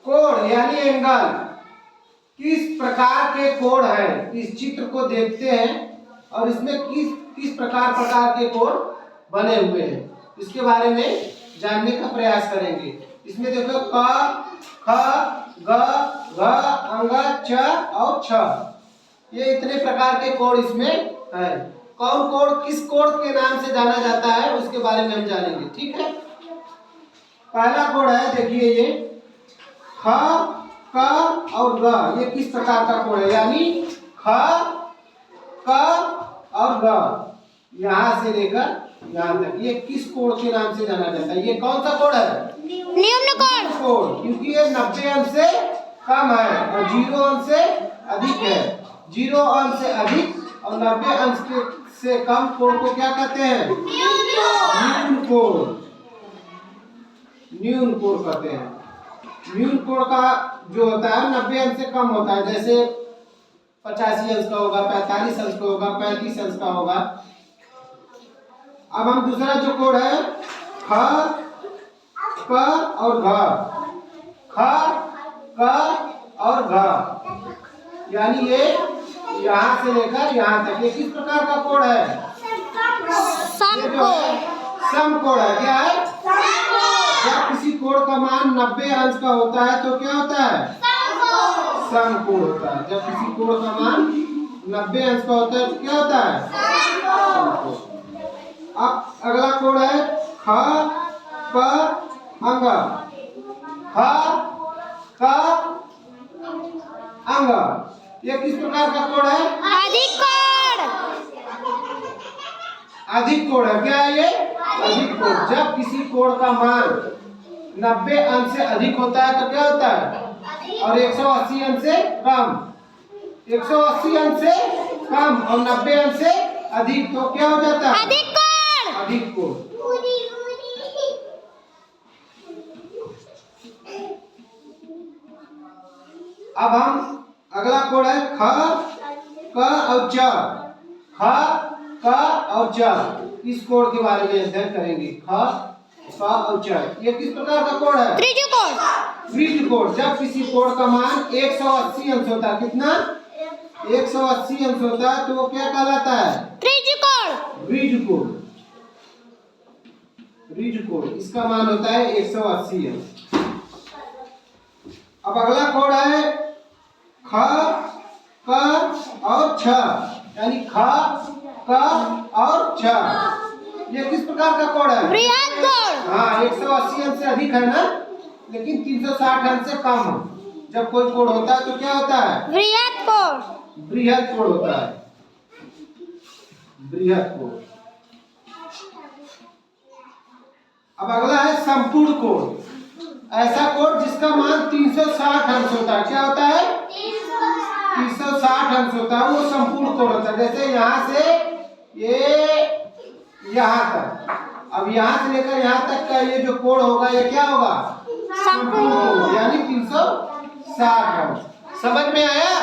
कोण यानी एंगल, किस प्रकार के कोण है, इस चित्र को देखते हैं और इसमें किस प्रकार के कोण बने हुए हैं, इसके बारे में जानने का प्रयास करेंगे। इसमें देखो क, ख, ग, घ, अंग, च और छ, ये इतने प्रकार के कोण इसमें है। कौन कोण किस कोण के नाम से जाना जाता है उसके बारे में हम जानेंगे, ठीक है। पहला कोण है, देखिए ये ख, क और ग, ये किस प्रकार का कोण है, यानी ख, क और ग, यहाँ से लेकर यहाँ तक, ये किस कोण के नाम से जाना जाता है। ये कौन सा कोण है, निम्न कोण, क्योंकि ये 90 अंश से कम है और 0 अंश से अधिक है। 0 अंश से अधिक और 90 अंश से कम कोण को क्या कहते हैं, न्यून कोण, न्यून कोण कहते हैं। न्यून कोण का जो होता है 90 अंश से कम होता है, जैसे 85 अंश का होगा, 45 अंश का होगा, 35 अंश का होगा। अब हम दूसरा जो कोण है ख, क और घ, ख, क और घ, यानी ये यहाँ से लेकर यहाँ तक, ये किस प्रकार का कोण है, समकोण है। क्या है, जब किसी कोण का मान 90 अंश का होता है तो क्या होता है, समकोण होता है। जब किसी कोण का मान 90 अंश का होता है तो क्या होता है, समकोण। अब अगला कोण है ख, प, अंग, ख, क, अंग, ये किस प्रकार का कोण है, अधिक कोण, अधिक कोण है। क्या है ये, अधिक कोण। जब किसी कोण का मान 90 अंश से अधिक होता है तो क्या होता है, और 180 अंश से कम, 180 अंश से कम और 90 अंश से अधिक, तो क्या हो जाता है, अधिक कोण, अधिक कोण। अब हम अगला कोण है ख, क और च, ख, क और च, इस कोण के बारे में अध्ययन करेंगे। ख, क और च, ये किस प्रकार का कोण है, त्रिकोण, त्रिकोण। जब किसी कोण का मान 180 अंश होता है, कितना, 180 अंश होता है तो वो क्या कहलाता है, त्रिकोण, त्रिकोण, त्रिकोण, इसका मान होता है 180 अंश। अब अगला कोण है ख, क और छ, यानी ख, क और छ, ये किस प्रकार का कोण है, बृहद कोण। हाँ, 180 अंश से अधिक है ना, लेकिन 360 अंश से कम। जब कोई कोण होता है तो क्या होता है, बृहद कोण, बृहद कोण होता है, बृहद कोण। अब अगला है संपूर्ण कोण, ऐसा कोण जिसका मान 360 अंश होता है। क्या होता है, 360 अंश होता है, वो संपूर्ण कोण होता है। जैसे यहाँ से ये यहाँ तक, अब यहाँ से लेकर यहाँ तक का ये जो कोण होगा ये क्या होगा, संपूर्ण कोण, यानी 360 अंश। समझ में आया।